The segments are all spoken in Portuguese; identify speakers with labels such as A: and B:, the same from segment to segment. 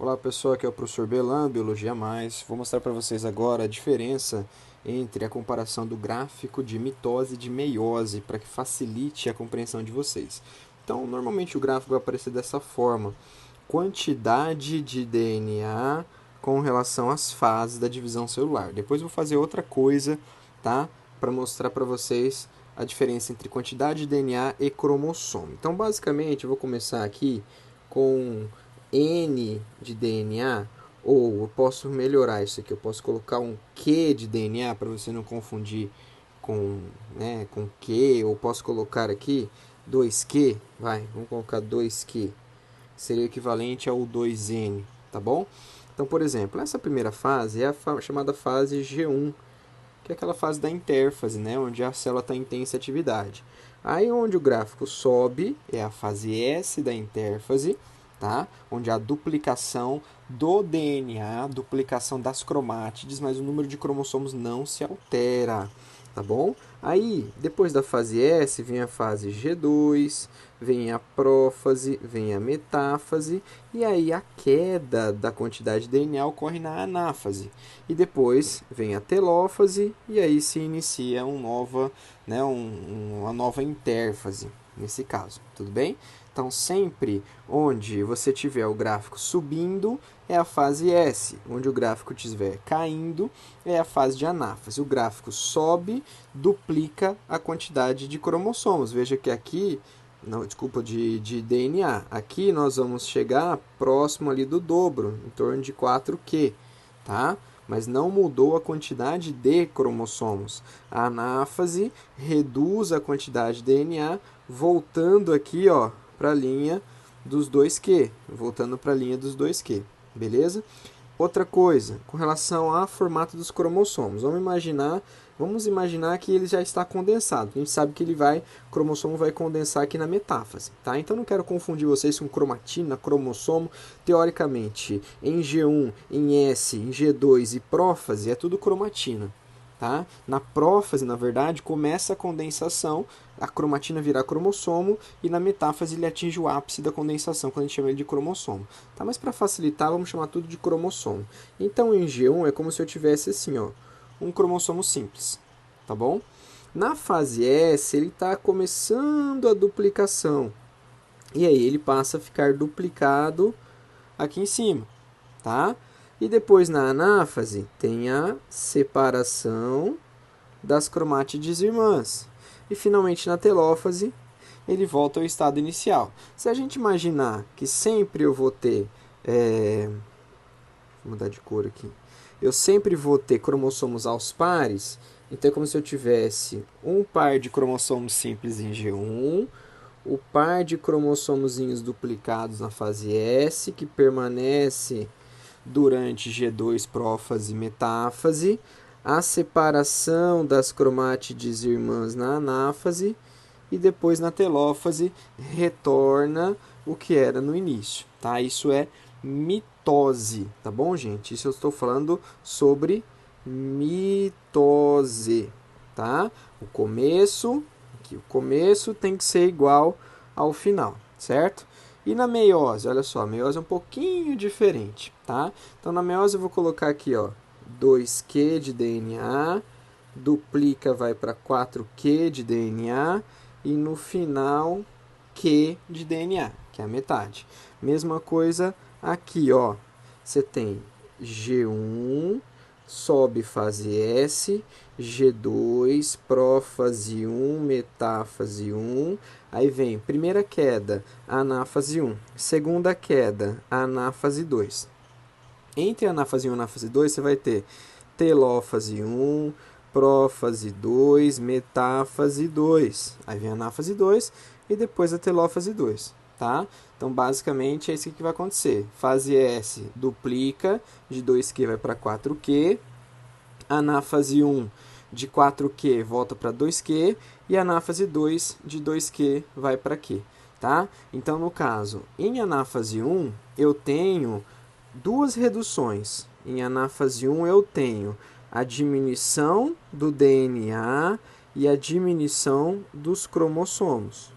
A: Olá pessoal, aqui é o professor Belan, Biologia Mais. Vou mostrar para vocês agora a diferença entre a comparação do gráfico de mitose e de meiose, para que facilite a compreensão de vocês. Então, normalmente o gráfico vai aparecer dessa forma: quantidade de DNA com relação às fases da divisão celular. Depois eu vou fazer outra coisa, tá? Para mostrar para vocês a diferença entre quantidade de DNA e cromossomo. Então, basicamente, eu vou começar aqui com N de DNA, ou eu posso melhorar isso aqui, eu posso colocar um Q de DNA para você não confundir com, com Q, ou posso colocar aqui 2Q, vamos colocar 2Q, seria equivalente ao 2N, tá bom? Então, por exemplo, essa primeira fase é a chamada fase G1, que é aquela fase da intérfase, onde a célula está em intensa atividade. Aí onde o gráfico sobe é a fase S da intérfase, tá? Onde há duplicação do DNA, duplicação das cromátides, mas o número de cromossomos não se altera, tá bom? Aí, depois da fase S, vem a fase G2, vem a prófase, vem a metáfase, e aí a queda da quantidade de DNA ocorre na anáfase. E depois vem a telófase, e aí se inicia uma nova intérfase, nesse caso, tudo bem? Então, sempre onde você tiver o gráfico subindo, é a fase S. Onde o gráfico estiver caindo, é a fase de anáfase. O gráfico sobe, duplica a quantidade de cromossomos. Veja que aqui, não, desculpa, de DNA. Aqui nós vamos chegar próximo ali do dobro, em torno de 4Q, tá? Mas não mudou a quantidade de cromossomos. A anáfase reduz a quantidade de DNA, voltando aqui, ó, para a linha dos 2Q, voltando para a linha dos 2Q, beleza? Outra coisa, com relação ao formato dos cromossomos, vamos imaginar que ele já está condensado. A gente sabe que o cromossomo vai condensar aqui na metáfase, tá? Então não quero confundir vocês com cromatina, cromossomo. Teoricamente, em G1, em S, em G2 e prófase é tudo cromatina. Tá? Na prófase, na verdade, começa a condensação, a cromatina virar cromossomo, e na metáfase ele atinge o ápice da condensação, quando a gente chama ele de cromossomo. Tá? Mas para facilitar, vamos chamar tudo de cromossomo. Então, em G1 é como se eu tivesse assim, ó, um cromossomo simples, tá bom? Na fase S, ele está começando a duplicação, e aí ele passa a ficar duplicado aqui em cima, tá? E depois na anáfase tem a separação das cromátides irmãs. E finalmente na telófase ele volta ao estado inicial. Se a gente imaginar que sempre eu vou ter, vou mudar de cor aqui, eu sempre vou ter cromossomos aos pares, então é como se eu tivesse um par de cromossomos simples em G1, o par de cromossomozinhos duplicados na fase S, que permanece durante G2, prófase e metáfase, a separação das cromátides irmãs na anáfase, e depois na telófase retorna o que era no início, tá? Isso é mitose, tá bom, gente? Isso eu estou falando sobre mitose, tá? O começo tem que ser igual ao final, certo? E na meiose, olha só, a meiose é um pouquinho diferente, tá? Então na meiose eu vou colocar aqui, ó, 2Q de DNA, duplica, vai para 4Q de DNA, e no final Q de DNA, que é a metade. Mesma coisa aqui, ó, você tem G1, sobe fase S, G2, prófase 1, metáfase 1, aí vem primeira queda, anáfase 1, segunda queda, anáfase 2. Entre anáfase 1 e anáfase 2, você vai ter telófase 1, prófase 2, metáfase 2. Aí vem a anáfase 2 e depois a telófase 2. Tá? Então, basicamente, é isso que vai acontecer. Fase S duplica, de 2Q vai para 4Q. Anáfase 1 de 4Q volta para 2Q. E anáfase 2 de 2Q vai para Q. Tá? Então, no caso, em anáfase 1, eu tenho duas reduções. Em anáfase 1 eu tenho a diminuição do DNA e a diminuição dos cromossomos.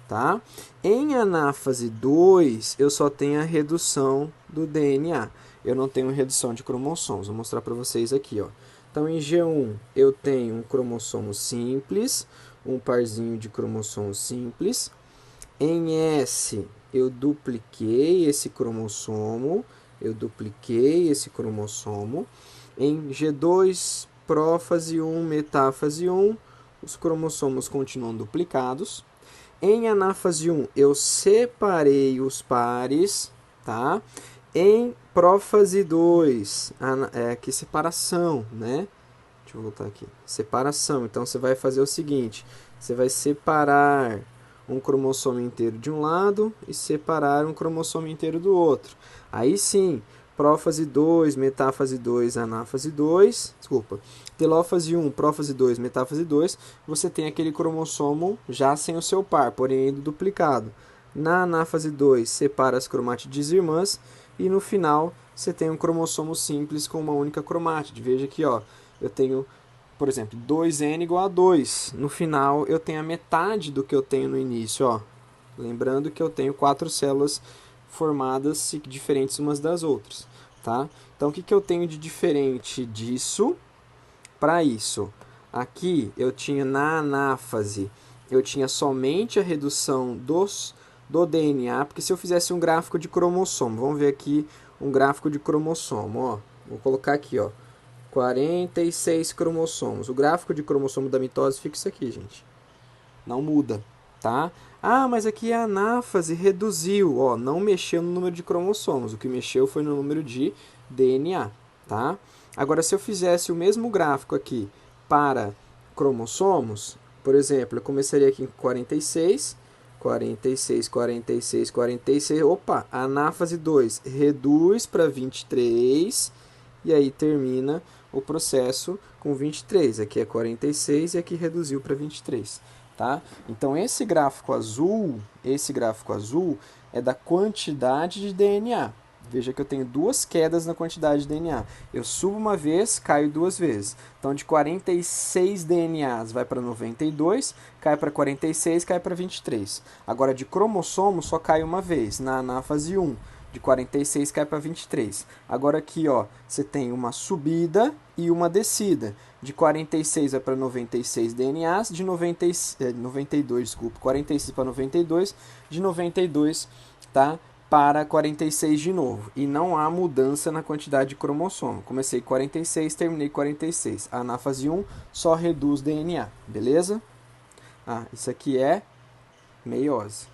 A: tá? Em anáfase 2, eu só tenho a redução do DNA. Eu não tenho redução de cromossomos. Vou mostrar para vocês aqui, ó. Então, em G1, eu tenho um cromossomo simples, um parzinho de cromossomo simples. Em S, eu dupliquei esse cromossomo, Em G2, prófase 1, metáfase 1, os cromossomos continuam duplicados. Em anáfase 1, eu separei os pares, tá? Em prófase 2, aqui separação, né? Deixa eu voltar aqui. Separação. Então, você vai fazer o seguinte. Você vai separar um cromossomo inteiro de um lado e separar um cromossomo inteiro do outro. Aí sim, prófase 2, metáfase 2, anáfase 2, desculpa, telófase 1, prófase 2, metáfase 2, você tem aquele cromossomo já sem o seu par, porém ainda duplicado. Na anáfase 2, separa as cromátides irmãs e no final você tem um cromossomo simples com uma única cromátide. Veja aqui, ó, eu tenho, por exemplo, 2N igual a 2. No final, eu tenho a metade do que eu tenho no início, ó. Lembrando que eu tenho 4 células formadas e diferentes umas das outras, tá? Então, o que eu tenho de diferente disso para isso? Aqui, eu tinha na anáfase, eu tinha somente a redução do DNA, porque se eu fizesse um gráfico de cromossomo, vamos ver aqui um gráfico de cromossomo, ó. Vou colocar aqui, ó. 46 cromossomos. O gráfico de cromossomo da mitose fica isso aqui, gente. Não muda, tá? Ah, mas aqui a anáfase reduziu, ó, não mexeu no número de cromossomos. O que mexeu foi no número de DNA, tá? Agora, se eu fizesse o mesmo gráfico aqui para cromossomos, por exemplo, eu começaria aqui em 46, 46, 46, 46. Opa, a anáfase 2 reduz para 23 e aí termina o processo com 23. Aqui é 46 e aqui reduziu para 23, tá? Então esse gráfico azul é da quantidade de DNA. Veja que eu tenho duas quedas na quantidade de DNA. Eu subo uma vez, caio duas vezes. Então de 46 DNAs vai para 92, cai para 46, cai para 23. Agora de cromossomo só cai uma vez, na anáfase 1. De 46 cai para 23. Agora aqui, ó, você tem uma subida e uma descida. De 46 vai para 96 DNAs, de 92, desculpa, 46 para 92, de 92, tá, para 46 de novo. E não há mudança na quantidade de cromossomo. Comecei 46, terminei 46. A anáfase 1 só reduz DNA, beleza? Ah, isso aqui é meiose.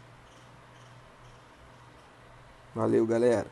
A: Valeu, galera.